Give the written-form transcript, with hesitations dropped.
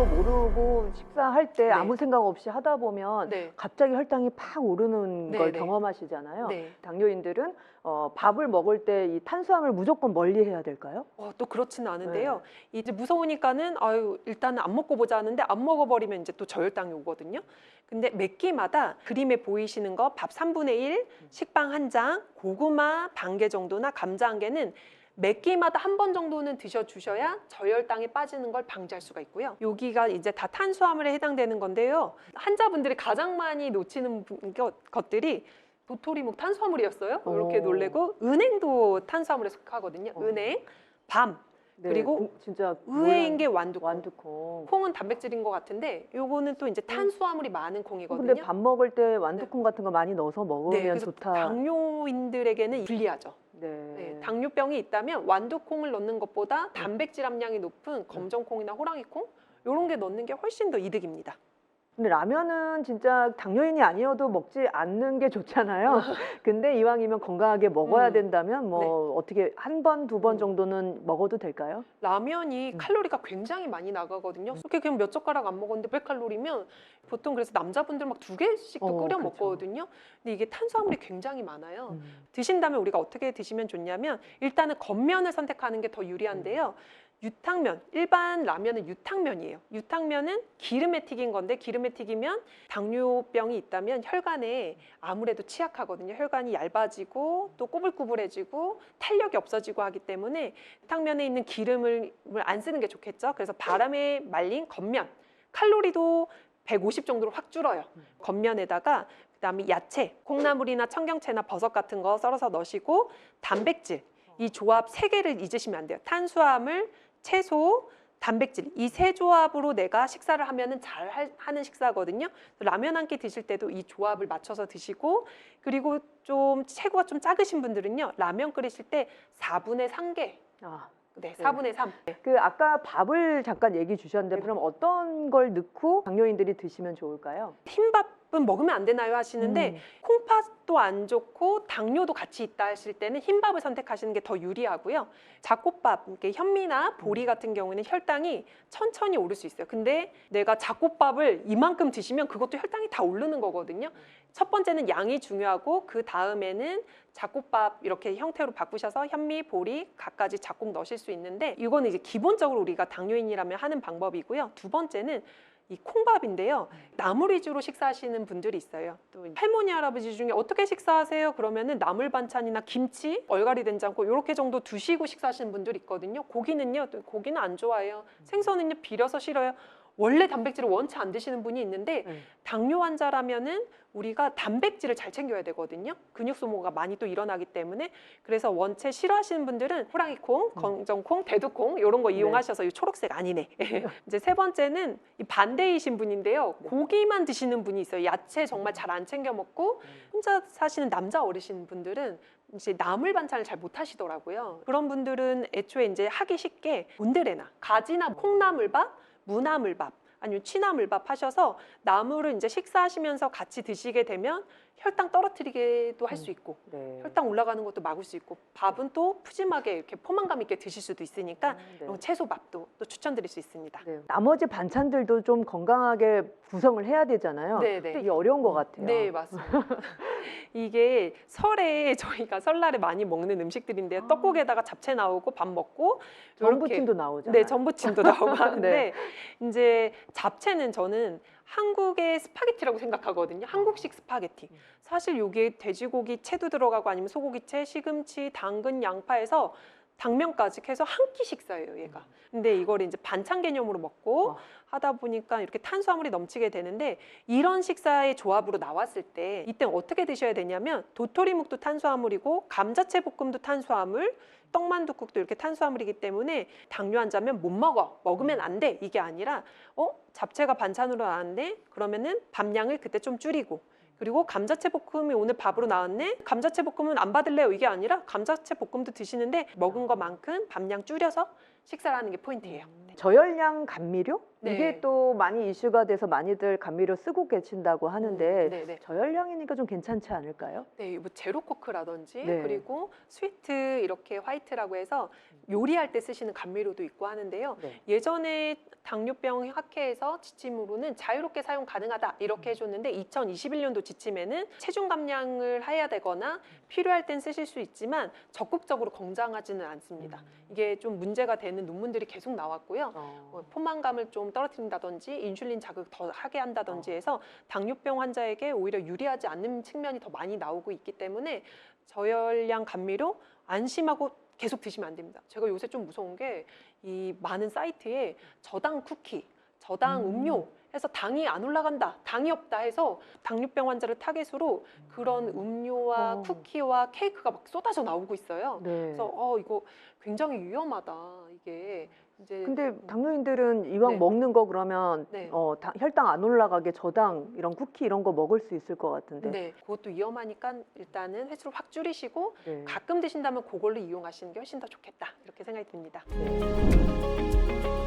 거 모르고 식사할 때 네. 아무 생각 없이 하다 보면 네. 갑자기 혈당이 팍 오르는 네, 걸 네. 경험하시잖아요. 네. 당뇨인들은 밥을 먹을 때 이 탄수화물 무조건 멀리 해야 될까요? 또 그렇지는 않은데요. 이제 무서우니까는 아유 일단은 안 먹고 보자 하는데 안 먹어버리면 이제 또 저혈당이 오거든요. 근데 몇 끼마다 그림에 보이시는 거 밥 3분의 1, 식빵 한 장, 고구마 반 개 정도나 감자 한 개는 몇 끼마다 한 번 정도는 드셔주셔야 저혈당에 빠지는 걸 방지할 수가 있고요. 여기가 이제 다 탄수화물에 해당되는 건데요. 환자분들이 가장 많이 놓치는 것들이 도토리묵 탄수화물이었어요. 이렇게 오. 놀래고 은행도 탄수화물에 속하거든요. 은행, 밤, 네, 그리고 진짜 의외인 게 완두콩. 완두콩. 콩은 단백질인 것 같은데 요거는 또 이제 탄수화물이 많은 콩이거든요. 근데 밥 먹을 때 완두콩 같은 거 많이 넣어서 먹으면 그래서 좋다. 당뇨인들에게는 불리하죠. 네. 당뇨병이 있다면 완두콩을 넣는 것보다 단백질 함량이 높은 검정콩이나 호랑이콩 이런 게 넣는 게 훨씬 더 이득입니다. 근데 라면은 진짜 당뇨인이 아니어도 먹지 않는 게 좋잖아요. 근데 이왕이면 건강하게 먹어야 된다면 뭐 어떻게 한 번, 두 번 정도는 먹어도 될까요? 라면이 칼로리가 굉장히 많이 나가거든요. 이렇게 그냥 몇 젓가락 안 먹었는데 100칼로리면 보통 그래서 남자분들 막 2개씩도 끓여 그렇죠. 먹거든요. 근데 이게 탄수화물이 굉장히 많아요. 드신다면 우리가 어떻게 드시면 좋냐면 일단은 겉면을 선택하는 게 더 유리한데요. 유탕면, 일반 라면은 유탕면이에요. 유탕면은 기름에 튀긴 건데 기름에 튀기면 당뇨병이 있다면 혈관에 아무래도 취약하거든요. 혈관이 얇아지고 또 꼬불꼬불해지고 탄력이 없어지고 하기 때문에 유탕면에 있는 기름을 안 쓰는 게 좋겠죠. 그래서 바람에 말린 겉면, 칼로리도 150 정도로 확 줄어요. 겉면에다가 그다음에 야채, 콩나물이나 청경채나 버섯 같은 거 썰어서 넣으시고 단백질, 이 조합 3개를 잊으시면 안 돼요. 탄수화물, 채소, 단백질 이 세 조합으로 내가 식사를 하면은 잘 하는 식사거든요. 라면 한 끼 드실 때도 이 조합을 맞춰서 드시고 그리고 좀 체구가 좀 작으신 분들은요. 라면 끓이실 때 4분의 3개 네, 4분의 3. 그 아까 밥을 잠깐 얘기 주셨는데 그럼 어떤 걸 넣고 당뇨인들이 드시면 좋을까요? 흰밥은 먹으면 안 되나요 하시는데 콩팥도 안 좋고 당뇨도 같이 있다 하실 때는 흰밥을 선택하시는 게 더 유리하고요. 잡곡밥, 이렇게 현미나 보리 같은 경우는 혈당이 천천히 오를 수 있어요. 근데 내가 잡곡밥을 이만큼 드시면 그것도 혈당이 다 오르는 거거든요. 첫 번째는 양이 중요하고 그 다음에는 잡곡밥 이렇게 형태로 바꾸셔서 현미, 보리 각가지 잡곡 넣으실 수 있는데 이거는 이제 기본적으로 우리가 당뇨인이라면 하는 방법이고요. 두 번째는 이 콩밥인데요. 나물 위주로 식사하시는 분들이 있어요. 또 할머니, 할아버지 중에 어떻게 식사하세요? 그러면은 나물 반찬이나 김치, 얼갈이 된장국 이렇게 정도 두시고 식사하시는 분들이 있거든요. 고기는요, 고기는 안 좋아해요. 생선은요, 비려서 싫어요. 원래 단백질을 원체 안 드시는 분이 있는데 당뇨 환자라면은 우리가 단백질을 잘 챙겨야 되거든요. 근육 소모가 많이 또 일어나기 때문에 그래서 원체 싫어하시는 분들은 호랑이콩, 검정콩, 대두콩 이런 거 이용하셔서 이 초록색 아니네. 이제 세 번째는 이 반대이신 분인데요. 고기만 드시는 분이 있어요. 야채 정말 잘 안 챙겨 먹고 혼자 사시는 남자 어르신 분들은 이제 나물 반찬을 잘 못 하시더라고요. 그런 분들은 애초에 이제 하기 쉽게 곤드레나 가지나 콩나물밥, 무나물밥 아니면 취나물밥 하셔서 나물을 이제 식사하시면서 같이 드시게 되면 혈당 떨어뜨리게도 할 수 있고 혈당 올라가는 것도 막을 수 있고 밥은 또 푸짐하게 이렇게 포만감 있게 드실 수도 있으니까 채소밥도 또 추천드릴 수 있습니다. 나머지 반찬들도 좀 건강하게 구성을 해야 되잖아요. 근데 이게 어려운 것 같아요. 네, 맞습니다. 이게 설에 저희가 설날에 많이 먹는 음식들인데요. 떡국에다가 잡채 나오고 밥 먹고 전부침도 나오잖아요. 네, 전부침도 나오고 하는데 이제 잡채는 저는 한국의 스파게티라고 생각하거든요. 한국식 스파게티. 사실 여기에 돼지고기 채도 들어가고 아니면 소고기채, 시금치, 당근, 양파에서 당면까지 해서 한 끼 식사예요, 얘가. 근데 이걸 이제 반찬 개념으로 먹고 하다 보니까 이렇게 탄수화물이 넘치게 되는데 이런 식사의 조합으로 나왔을 때 이때 어떻게 드셔야 되냐면 도토리묵도 탄수화물이고 감자채 볶음도 탄수화물, 떡만둣국도 이렇게 탄수화물이기 때문에 당뇨 환자면 못 먹어, 먹으면 안 돼 이게 아니라 잡채가 반찬으로 나왔네 그러면은 밥량을 그때 좀 줄이고 그리고 감자채 볶음이 오늘 밥으로 나왔네 감자채 볶음은 안 받을래요 이게 아니라 감자채 볶음도 드시는데 먹은 것만큼 밥량 줄여서 식사를 하는 게 포인트예요. 저열량 감미료? 네. 이게 또 많이 이슈가 돼서 많이들 감미료 쓰고 계신다고 하는데 네네. 저열량이니까 좀 괜찮지 않을까요? 네, 뭐 제로코크라든지 네. 그리고 스위트 이렇게 화이트라고 해서 요리할 때 쓰시는 감미료도 있고 하는데요. 네. 예전에 당뇨병 학회에서 지침으로는 자유롭게 사용 가능하다 이렇게 해줬는데 2021년도 지침에는 체중 감량을 해야 되거나 필요할 땐 쓰실 수 있지만 적극적으로 권장하지는 않습니다. 이게 좀 문제가 되는 논문들이 계속 나왔고요. 포만감을 좀 떨어뜨린다든지 인슐린 자극 더 하게 한다든지 해서 당뇨병 환자에게 오히려 유리하지 않는 측면이 더 많이 나오고 있기 때문에 저열량 감미료 안심하고 계속 드시면 안 됩니다. 제가 요새 좀 무서운 게 이 많은 사이트에 저당 쿠키, 저당 음료 해서 당이 안 올라간다, 당이 없다 해서 당뇨병 환자를 타겟으로 그런 음료와 쿠키와 케이크가 막 쏟아져 나오고 있어요. 네. 그래서 이거 굉장히 위험하다. 이게 이제 근데 당뇨인들은 이왕 네. 먹는 거 그러면 네. 혈당 안 올라가게 저당 이런 쿠키 이런 거 먹을 수 있을 것 같은데. 네, 그것도 위험하니까 일단은 횟수를 확 줄이시고 네. 가끔 드신다면 그걸로 이용하시는 게 훨씬 더 좋겠다 이렇게 생각이 듭니다. 네.